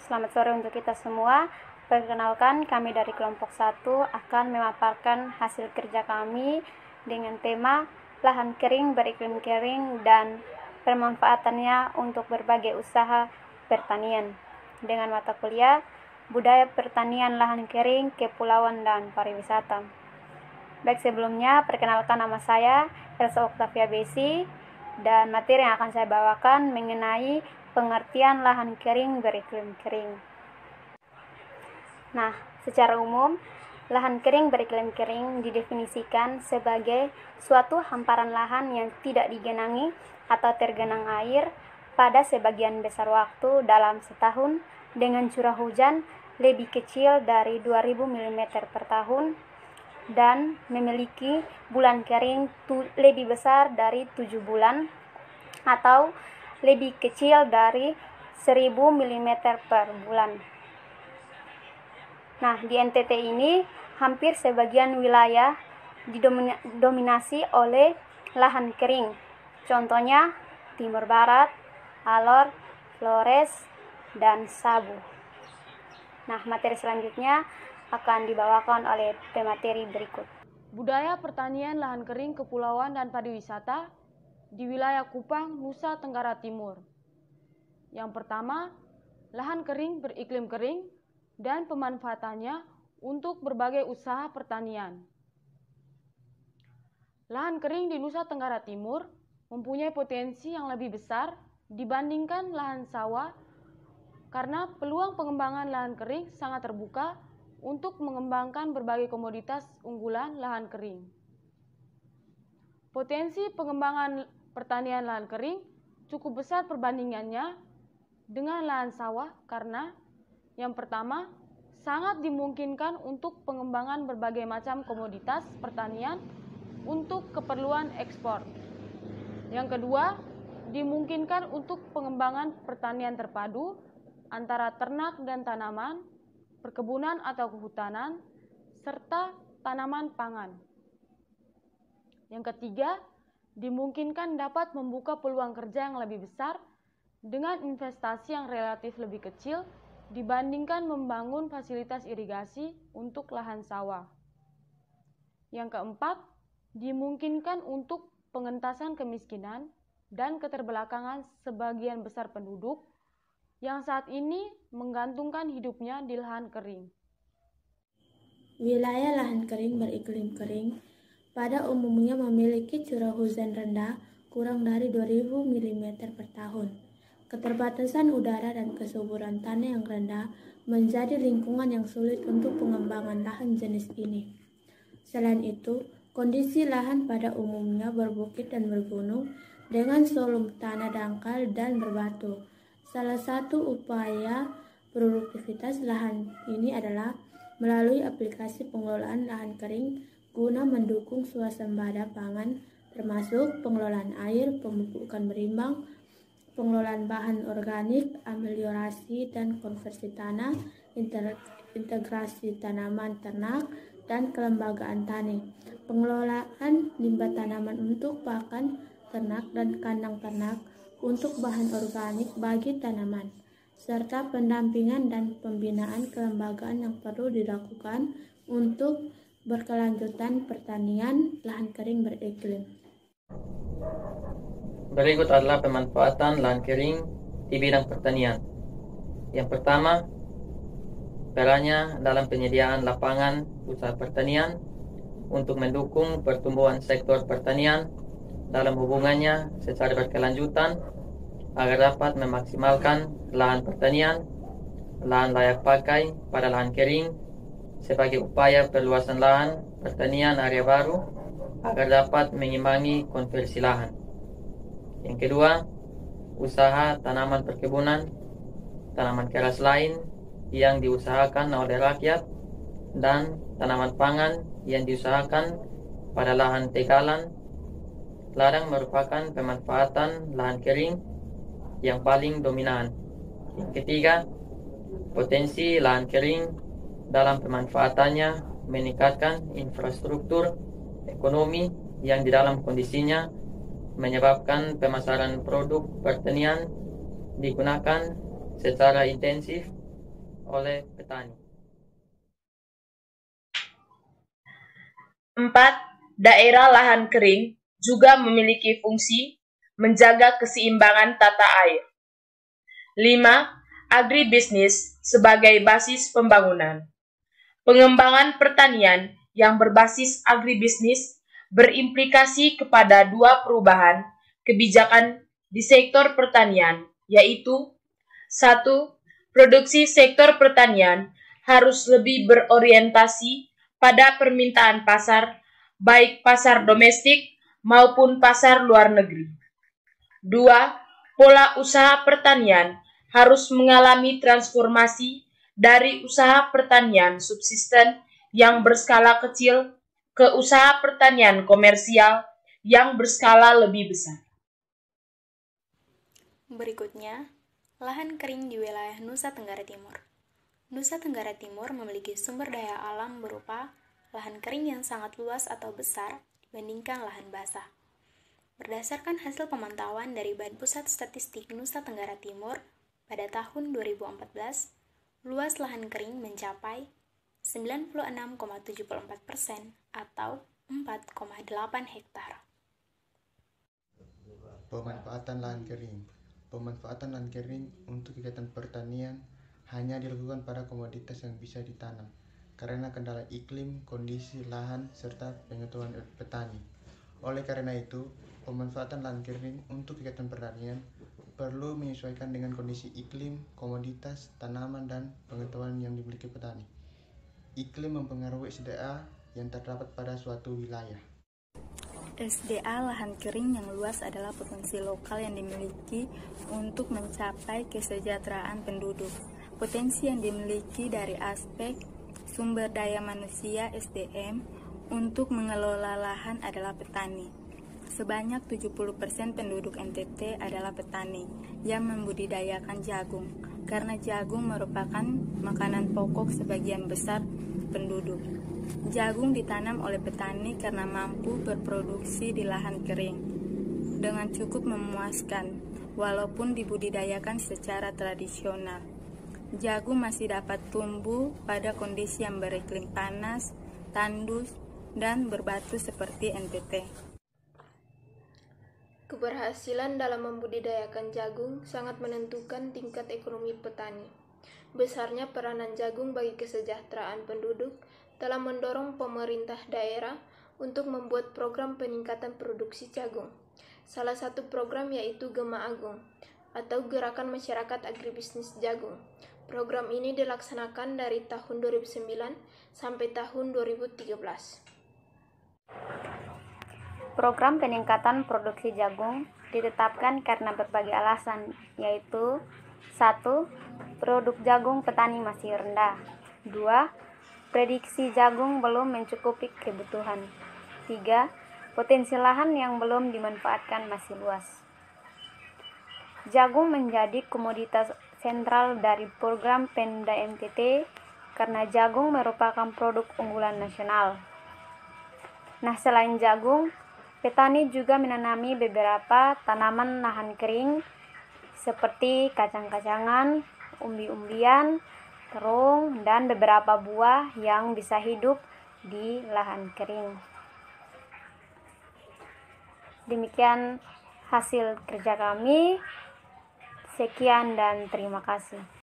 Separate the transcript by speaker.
Speaker 1: Selamat sore untuk kita semua. Perkenalkan, kami dari kelompok 1 akan memaparkan hasil kerja kami dengan tema lahan kering beriklim kering dan pemanfaatannya untuk berbagai usaha pertanian dengan mata kuliah Budaya Pertanian Lahan Kering, Kepulauan dan Pariwisata. Baik, sebelumnya perkenalkan, nama saya Elsa Octavia Besi dan materi yang akan saya bawakan mengenai pengertian lahan kering beriklim kering. Nah, secara umum, lahan kering beriklim kering didefinisikan sebagai suatu hamparan lahan yang tidak digenangi atau tergenang air pada sebagian besar waktu dalam setahun dengan curah hujan lebih kecil dari 2000 mm per tahun dan memiliki bulan kering lebih besar dari 7 bulan atau lebih kecil dari 1000 mm per bulan. Nah, di NTT ini hampir sebagian wilayah didominasi oleh lahan kering. Contohnya Timur Barat, Alor, Flores, dan Sabu. Nah, materi selanjutnya akan dibawakan oleh pemateri berikut.
Speaker 2: Budaya pertanian lahan kering kepulauan dan pariwisata di wilayah Kupang, Nusa Tenggara Timur. Yang pertama, lahan kering beriklim kering dan pemanfaatannya untuk berbagai usaha pertanian. Lahan kering di Nusa Tenggara Timur mempunyai potensi yang lebih besar dibandingkan lahan sawah karena peluang pengembangan lahan kering sangat terbuka untuk mengembangkan berbagai komoditas unggulan lahan kering. Potensi pengembangan pertanian lahan kering cukup besar perbandingannya dengan lahan sawah karena yang pertama, sangat dimungkinkan untuk pengembangan berbagai macam komoditas pertanian untuk keperluan ekspor. Yang kedua, dimungkinkan untuk pengembangan pertanian terpadu antara ternak dan tanaman, perkebunan atau kehutanan, serta tanaman pangan. Yang ketiga, dimungkinkan dapat membuka peluang kerja yang lebih besar dengan investasi yang relatif lebih kecil dibandingkan membangun fasilitas irigasi untuk lahan sawah. Yang keempat, dimungkinkan untuk pengentasan kemiskinan dan keterbelakangan sebagian besar penduduk yang saat ini menggantungkan hidupnya di lahan kering.
Speaker 3: Wilayah lahan kering beriklim kering pada umumnya memiliki curah hujan rendah kurang dari 2000 mm per tahun. Keterbatasan udara dan kesuburan tanah yang rendah menjadi lingkungan yang sulit untuk pengembangan lahan jenis ini. Selain itu, kondisi lahan pada umumnya berbukit dan bergunung dengan volume tanah dangkal dan berbatu. Salah satu upaya produktivitas lahan ini adalah melalui aplikasi pengelolaan lahan kering guna mendukung swasembada pangan termasuk pengelolaan air, pemupukan berimbang, pengelolaan bahan organik, ameliorasi dan konversi tanah, integrasi tanaman ternak, dan kelembagaan tani, pengelolaan limbah tanaman untuk pakan ternak dan kandang ternak untuk bahan organik bagi tanaman, serta pendampingan dan pembinaan kelembagaan yang perlu dilakukan untuk berkelanjutan pertanian lahan kering beriklim.
Speaker 4: Berikut adalah pemanfaatan lahan kering di bidang pertanian. Yang pertama, perannya dalam penyediaan lapangan usaha pertanian untuk mendukung pertumbuhan sektor pertanian dalam hubungannya secara berkelanjutan agar dapat memaksimalkan lahan pertanian, lahan layak pakai pada lahan kering sebagai upaya perluasan lahan pertanian area baru agar dapat mengimbangi konversi lahan. Yang kedua, usaha tanaman perkebunan, tanaman keras lain yang diusahakan oleh rakyat, dan tanaman pangan yang diusahakan pada lahan tegalan. Ladang merupakan pemanfaatan lahan kering yang paling dominan. Yang ketiga, potensi lahan kering dalam pemanfaatannya meningkatkan infrastruktur ekonomi yang di dalam kondisinya menyebabkan pemasaran produk pertanian digunakan secara intensif oleh petani.
Speaker 5: 4. Daerah lahan kering juga memiliki fungsi menjaga keseimbangan tata air. 5. Agribisnis sebagai basis pembangunan. Pengembangan pertanian yang berbasis agribisnis berimplikasi kepada dua perubahan kebijakan di sektor pertanian, yaitu 1. Produksi sektor pertanian harus lebih berorientasi pada permintaan pasar, baik pasar domestik maupun pasar luar negeri. 2. Pola usaha pertanian harus mengalami transformasi dari usaha pertanian subsisten yang berskala kecil ke usaha pertanian komersial yang berskala lebih besar.
Speaker 6: Berikutnya, lahan kering di wilayah Nusa Tenggara Timur. Nusa Tenggara Timur memiliki sumber daya alam berupa lahan kering yang sangat luas atau besar dibandingkan lahan basah. Berdasarkan hasil pemantauan dari Badan Pusat Statistik Nusa Tenggara Timur pada tahun 2014, luas lahan kering mencapai 96,74% atau 4,8 hektar.
Speaker 7: Pemanfaatan lahan kering. Pemanfaatan lahan kering untuk kegiatan pertanian hanya dilakukan pada komoditas yang bisa ditanam karena kendala iklim, kondisi lahan, serta pengetahuan petani. Oleh karena itu, pemanfaatan lahan kering untuk kegiatan pertanian perlu menyesuaikan dengan kondisi iklim, komoditas, tanaman, dan pengetahuan yang dimiliki petani. Iklim mempengaruhi SDA yang terdapat pada suatu wilayah.
Speaker 8: SDA lahan kering yang luas adalah potensi lokal yang dimiliki untuk mencapai kesejahteraan penduduk. Potensi yang dimiliki dari aspek sumber daya manusia SDM untuk mengelola lahan adalah petani. Sebanyak 70% penduduk NTT adalah petani yang membudidayakan jagung, karena jagung merupakan makanan pokok sebagian besar penduduk. Jagung ditanam oleh petani karena mampu berproduksi di lahan kering dengan cukup memuaskan, walaupun dibudidayakan secara tradisional. Jagung masih dapat tumbuh pada kondisi yang beriklim panas, tandus, dan berbatu seperti NTT.
Speaker 9: Keberhasilan dalam membudidayakan jagung sangat menentukan tingkat ekonomi petani. Besarnya peranan jagung bagi kesejahteraan penduduk telah mendorong pemerintah daerah untuk membuat program peningkatan produksi jagung. Salah satu program yaitu Gema Agung atau Gerakan Masyarakat Agribisnis Jagung. Program ini dilaksanakan dari tahun 2009 sampai tahun 2013.
Speaker 1: Program peningkatan produksi jagung ditetapkan karena berbagai alasan, yaitu 1. Produk jagung petani masih rendah. 2. Prediksi jagung belum mencukupi kebutuhan. 3. Potensi lahan yang belum dimanfaatkan masih luas. Jagung menjadi komoditas sentral dari program Pemda NTT karena jagung merupakan produk unggulan nasional. Nah, selain jagung, petani juga menanami beberapa tanaman lahan kering seperti kacang-kacangan, umbi-umbian, terung, dan beberapa buah yang bisa hidup di lahan kering. Demikian hasil kerja kami. Sekian dan terima kasih.